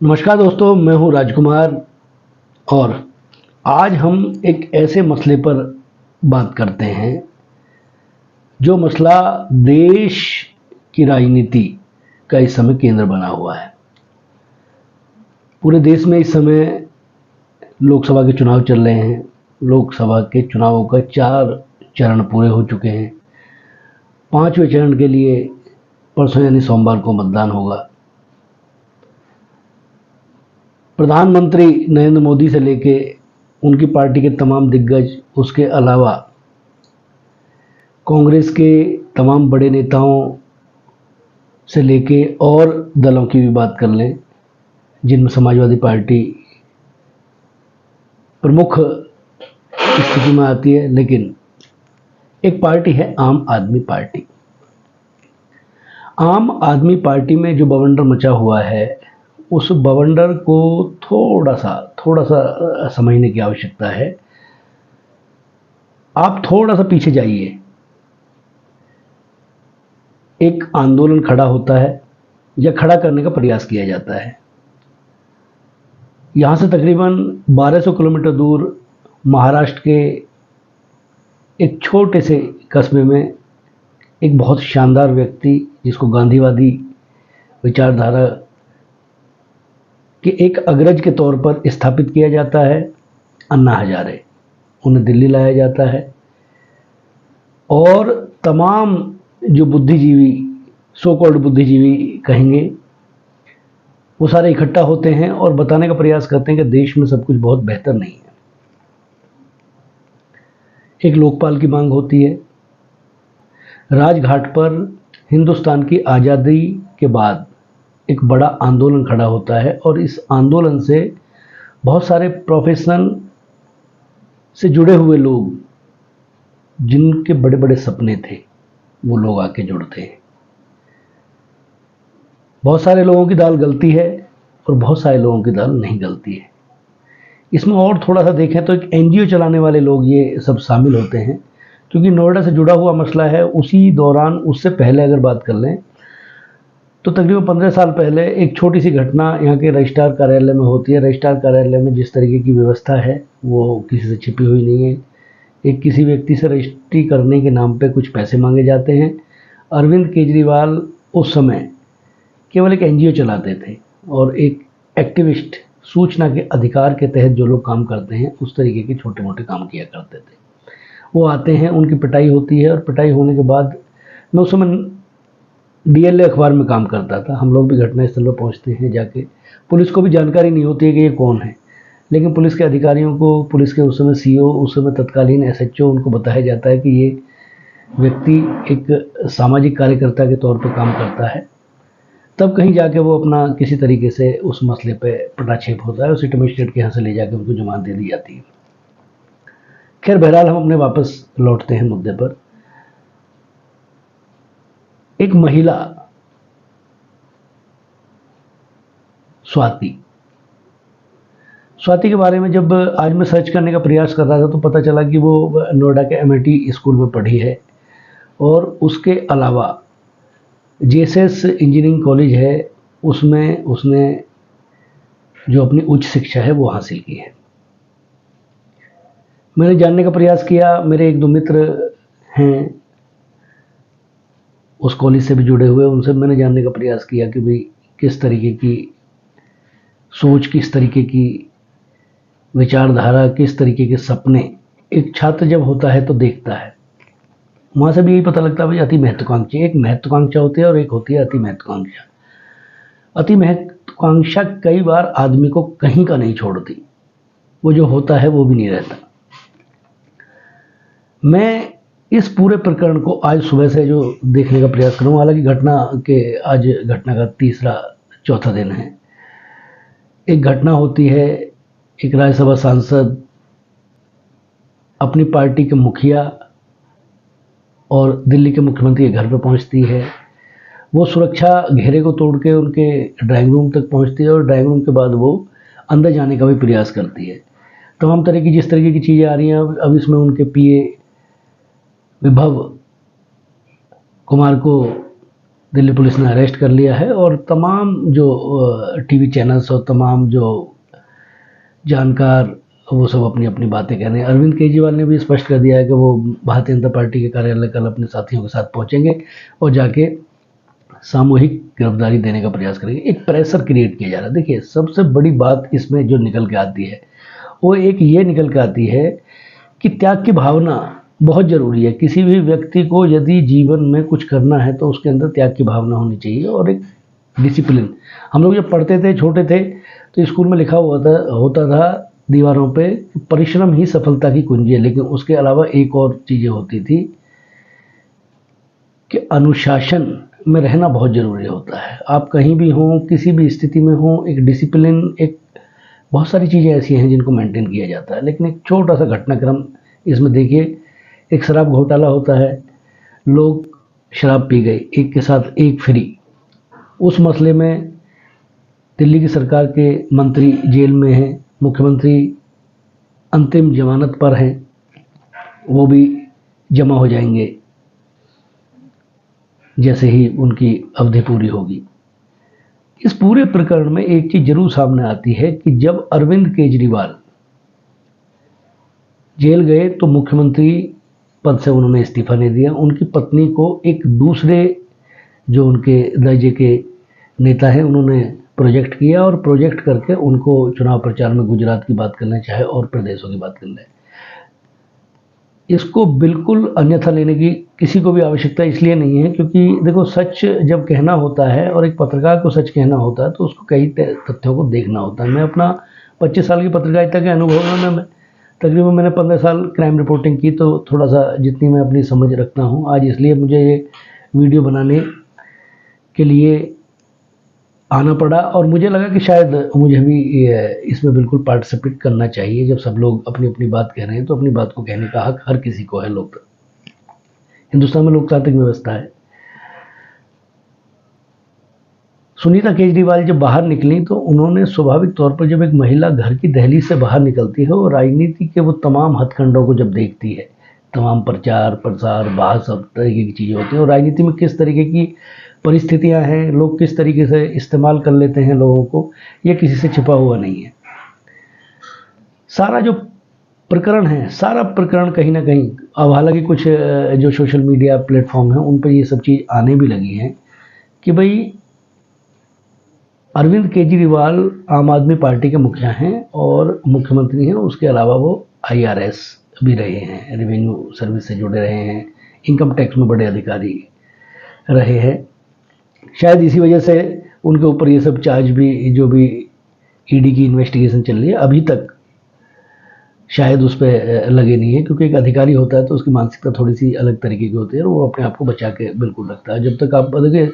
नमस्कार दोस्तों, मैं हूं राजकुमार और आज हम एक ऐसे मसले पर बात करते हैं जो मसला देश की राजनीति का इस समय केंद्र बना हुआ है। पूरे देश में इस समय लोकसभा के चुनाव चल रहे हैं। लोकसभा के चुनावों का 4 चरण पूरे हो चुके हैं। 5वें चरण के लिए परसों यानी सोमवार को मतदान होगा। प्रधानमंत्री नरेंद्र मोदी से लेके उनकी पार्टी के तमाम दिग्गज, उसके अलावा कांग्रेस के तमाम बड़े नेताओं से लेके और दलों की भी बात कर लें, जिनमें समाजवादी पार्टी प्रमुख स्थिति में आती है, लेकिन एक पार्टी है आम आदमी पार्टी। आम आदमी पार्टी में जो बवंडर मचा हुआ है, उस बवंडर को थोड़ा सा समझने की आवश्यकता है। आप थोड़ा सा पीछे जाइए। एक आंदोलन खड़ा होता है या खड़ा करने का प्रयास किया जाता है। यहाँ से तकरीबन 1200 किलोमीटर दूर महाराष्ट्र के एक छोटे से कस्बे में एक बहुत शानदार व्यक्ति, जिसको गांधीवादी विचारधारा के एक अग्रज के तौर पर स्थापित किया जाता है, अन्ना हजारे। उन्हें दिल्ली लाया जाता है और तमाम जो बुद्धिजीवी, सो कॉल्ड बुद्धिजीवी कहेंगे, वो सारे इकट्ठा होते हैं और बताने का प्रयास करते हैं कि देश में सब कुछ बहुत बेहतर नहीं है। एक लोकपाल की मांग होती है। राजघाट पर हिंदुस्तान की आज़ादी के बाद एक बड़ा आंदोलन खड़ा होता है और इस आंदोलन से बहुत सारे प्रोफेशनल से जुड़े हुए लोग, जिनके बड़े बड़े सपने थे, वो लोग आके जुड़ते हैं। बहुत सारे लोगों की दाल गलती है और बहुत सारे लोगों की दाल नहीं गलती है। इसमें और थोड़ा सा देखें तो एक एनजीओ चलाने वाले लोग ये सब शामिल होते हैं, क्योंकि नोएडा से जुड़ा हुआ मसला है। उसी दौरान, उससे पहले अगर बात कर लें तो तकरीबन 15 साल पहले एक छोटी सी घटना यहाँ के रजिस्ट्रार कार्यालय में होती है। रजिस्ट्रार कार्यालय में जिस तरीके की व्यवस्था है वो किसी से छिपी हुई नहीं है। एक किसी व्यक्ति से रजिस्ट्री करने के नाम पे कुछ पैसे मांगे जाते हैं। अरविंद केजरीवाल उस समय केवल एक एनजीओ चलाते थे और एक एक्टिविस्ट, सूचना के अधिकार के तहत जो लोग काम करते हैं, उस तरीके के छोटे मोटे काम किया करते थे। वो आते हैं, उनकी पिटाई होती है और पिटाई होने के बाद, मैं उस समय डीएलए अखबार में काम करता था, हम लोग भी घटनास्थल पर पहुंचते हैं। जाके पुलिस को भी जानकारी नहीं होती है कि ये कौन है, लेकिन पुलिस के अधिकारियों को, पुलिस के उस समय सीओ, उस समय तत्कालीन एसएचओ, उनको बताया जाता है कि ये व्यक्ति एक सामाजिक कार्यकर्ता के तौर पर काम करता है। तब कहीं जाके वो अपना किसी तरीके से उस मसले पे पटाक्षेप होता है और सिटी मजिस्ट्रेट के यहाँ से ले जाके उनको जमानत दे दी जाती है। खैर, बहरहाल हम अपने वापस लौटते हैं मुद्दे पर। एक महिला, स्वाति के बारे में जब आज मैं सर्च करने का प्रयास कर रहा था तो पता चला कि वो नोएडा के एमआईटी स्कूल में पढ़ी है और उसके अलावा जेएसएस इंजीनियरिंग कॉलेज है, उसमें उसने जो अपनी उच्च शिक्षा है वो हासिल की है। मैंने जानने का प्रयास किया। मेरे एक दो मित्र हैं उस कॉलेज से भी जुड़े हुए, उनसे मैंने जानने का प्रयास किया कि भाई किस तरीके की सोच, किस तरीके की विचारधारा, किस तरीके के सपने एक छात्र जब होता है तो देखता है। वहाँ से भी यही पता लगता है भाई, अति महत्वाकांक्षा, एक महत्वाकांक्षा होती है और एक होती है अति महत्वाकांक्षा। अति महत्वाकांक्षा कई बार आदमी को कहीं का नहीं छोड़ती, वो जो होता है वो भी नहीं रहता। मैं इस पूरे प्रकरण को आज सुबह से जो देखने का प्रयास करूँ, हालांकि आज घटना का तीसरा चौथा दिन है। एक घटना होती है, एक राज्यसभा सांसद अपनी पार्टी के मुखिया और दिल्ली के मुख्यमंत्री के घर पर पहुंचती है। वो सुरक्षा घेरे को तोड़ के उनके ड्राइंग रूम तक पहुंचती है और ड्राइंग रूम के बाद वो अंदर जाने का भी प्रयास करती है। तमाम तरह की जिस तरीके की चीज़ें आ रही हैं, अब इसमें उनके पीए विभव कुमार को दिल्ली पुलिस ने अरेस्ट कर लिया है और तमाम जो टीवी चैनल्स और तमाम जो जानकार वो सब अपनी अपनी बातें कह रहे हैं। अरविंद केजरीवाल ने भी स्पष्ट कर दिया है कि वो भारतीय जनता पार्टी के कार्यालय कल अपने साथियों के साथ पहुंचेंगे और जाके सामूहिक गिरफ्तारी देने का प्रयास करेंगे। एक प्रेशर क्रिएट किया जा रहा है। देखिए, सबसे बड़ी बात इसमें जो निकल के आती है वो एक ये निकल के आती है कि त्याग की भावना बहुत ज़रूरी है। किसी भी व्यक्ति को यदि जीवन में कुछ करना है तो उसके अंदर त्याग की भावना होनी चाहिए और एक डिसिप्लिन। हम लोग जब पढ़ते थे, छोटे थे, तो स्कूल में लिखा होता था दीवारों पे, परिश्रम ही सफलता की कुंजी है। लेकिन उसके अलावा एक और चीज़ें होती थी कि अनुशासन में रहना बहुत ज़रूरी होता है। आप कहीं भी हों, किसी भी स्थिति में हों, एक डिसिप्लिन, एक बहुत सारी चीज़ें ऐसी हैं जिनको मेंटेन किया जाता है। लेकिन एक छोटा सा घटनाक्रम इसमें देखिए, एक शराब घोटाला होता है, लोग शराब पी गए, एक के साथ एक फ्री। उस मसले में दिल्ली की सरकार के मंत्री जेल में हैं, मुख्यमंत्री अंतिम जमानत पर हैं, वो भी जमा हो जाएंगे जैसे ही उनकी अवधि पूरी होगी। इस पूरे प्रकरण में एक चीज़ जरूर सामने आती है कि जब अरविंद केजरीवाल जेल गए तो मुख्यमंत्री पद से उन्होंने इस्तीफा नहीं दिया। उनकी पत्नी को एक दूसरे जो उनके दर्जे के नेता हैं उन्होंने प्रोजेक्ट किया और प्रोजेक्ट करके उनको चुनाव प्रचार में गुजरात की बात करना चाहे और प्रदेशों की बात करना है। इसको बिल्कुल अन्यथा लेने की किसी को भी आवश्यकता इसलिए नहीं है क्योंकि देखो, सच जब कहना होता है और एक पत्रकार को सच कहना होता है तो उसको कई तथ्यों को देखना होता है। मैं अपना 25 साल की पत्रकारिता के अनुभव में तकरीबन मैंने 15 साल क्राइम रिपोर्टिंग की, तो थोड़ा सा जितनी मैं अपनी समझ रखता हूँ आज, इसलिए मुझे ये वीडियो बनाने के लिए आना पड़ा और मुझे लगा कि शायद मुझे भी इसमें बिल्कुल पार्टिसिपेट करना चाहिए। जब सब लोग अपनी अपनी बात कह रहे हैं तो अपनी बात को कहने का हक हर किसी को है। हिंदुस्तान में लोकतांत्रिक व्यवस्था है। सुनीता केजरीवाल जब बाहर निकली तो उन्होंने स्वाभाविक तौर पर, जब एक महिला घर की दहलीज से बाहर निकलती है और राजनीति के वो तमाम हथकंडों को जब देखती है, तमाम प्रचार प्रसार बहस सब तरीके की चीज़ें होती हैं और राजनीति में किस तरीके की परिस्थितियां हैं, लोग किस तरीके से इस्तेमाल कर लेते हैं लोगों को, ये किसी से छिपा हुआ नहीं है। सारा जो प्रकरण है, सारा प्रकरण कहीं ना कहीं, अब हालांकि कुछ जो सोशल मीडिया प्लेटफॉर्म हैं उन पर ये सब चीज़ आने भी लगी हैं कि भाई अरविंद केजरीवाल आम आदमी पार्टी के मुखिया हैं और मुख्यमंत्री हैं, उसके अलावा वो IRS भी रहे हैं, रेवेन्यू सर्विस से जुड़े रहे हैं, इनकम टैक्स में बड़े अधिकारी रहे हैं। शायद इसी वजह से उनके ऊपर ये सब चार्ज भी, जो भी ED की इन्वेस्टिगेशन चल रही है, अभी तक शायद उस पर लगे नहीं है क्योंकि एक अधिकारी होता है तो उसकी मानसिकता थोड़ी सी अलग तरीके की होती है और वो अपने आप को बचा के बिल्कुल रखता है। जब तक आप देखिए,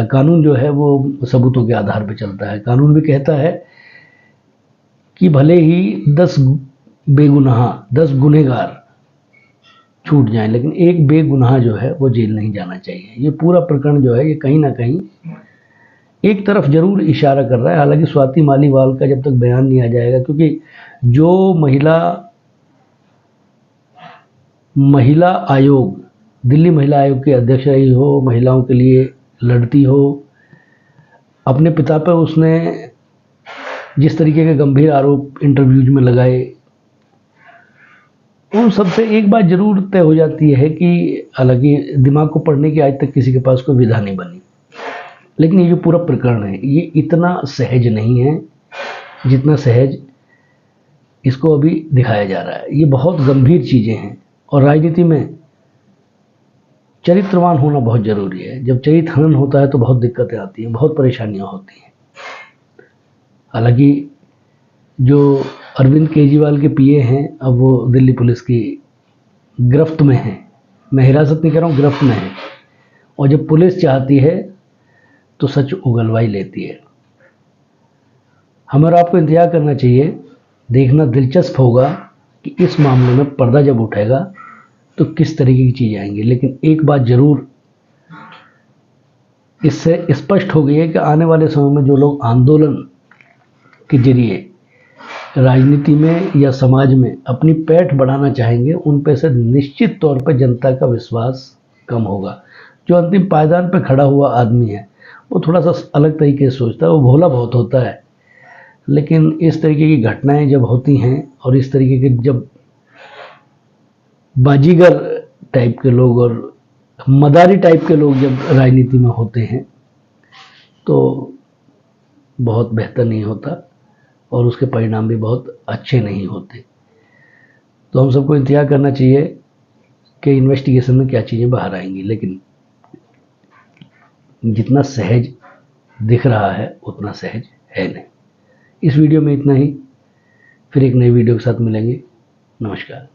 कानून जो है वो सबूतों के आधार पर चलता है। कानून भी कहता है कि भले ही 10 बेगुनाह 10 गुनहगार छूट जाएं, लेकिन एक बेगुनाह जो है वो जेल नहीं जाना चाहिए। ये पूरा प्रकरण जो है ये कहीं ना कहीं एक तरफ जरूर इशारा कर रहा है। हालांकि स्वाति मालीवाल का जब तक बयान नहीं आ जाएगा, क्योंकि जो महिला आयोग, दिल्ली महिला आयोग की अध्यक्ष रही हो, महिलाओं के लिए लड़ती हो, अपने पिता पर उसने जिस तरीके के गंभीर आरोप इंटरव्यूज में लगाए, उन सबसे एक बात जरूर तय हो जाती है कि हालांकि दिमाग को पढ़ने की आज तक किसी के पास कोई विधा नहीं बनी, लेकिन ये जो पूरा प्रकरण है ये इतना सहज नहीं है जितना सहज इसको अभी दिखाया जा रहा है। ये बहुत गंभीर चीज़ें हैं और राजनीति में चरित्रवान होना बहुत ज़रूरी है। जब चरित्र हनन होता है तो बहुत दिक्कतें आती हैं, बहुत परेशानियां होती हैं। हालांकि जो अरविंद केजरीवाल के PA हैं, अब वो दिल्ली पुलिस की गिरफ्त में हैं। मैं हिरासत नहीं कह रहा हूँ, गिरफ्त में है। और जब पुलिस चाहती है तो सच उगलवाई लेती है। हमें और आपको इंतजार करना चाहिए। देखना दिलचस्प होगा कि इस मामले में पर्दा जब उठेगा तो किस तरीके की चीज़ें आएंगी। लेकिन एक बात जरूर इससे स्पष्ट हो गई है कि आने वाले समय में जो लोग आंदोलन के जरिए राजनीति में या समाज में अपनी पैठ बढ़ाना चाहेंगे, उन पे से निश्चित तौर पर जनता का विश्वास कम होगा। जो अंतिम पायदान पर खड़ा हुआ आदमी है वो थोड़ा सा अलग तरीके से सोचता है, वो भोला बहुत होता है। लेकिन इस तरीके की घटनाएं जब होती हैं और इस तरीके के जब बाजीगर टाइप के लोग और मदारी टाइप के लोग जब राजनीति में होते हैं तो बहुत बेहतर नहीं होता और उसके परिणाम भी बहुत अच्छे नहीं होते। तो हम सबको इंतजार करना चाहिए कि इन्वेस्टिगेशन में क्या चीज़ें बाहर आएंगी, लेकिन जितना सहज दिख रहा है उतना सहज है नहीं। इस वीडियो में इतना ही, फिर एक नई वीडियो के साथ मिलेंगे। नमस्कार।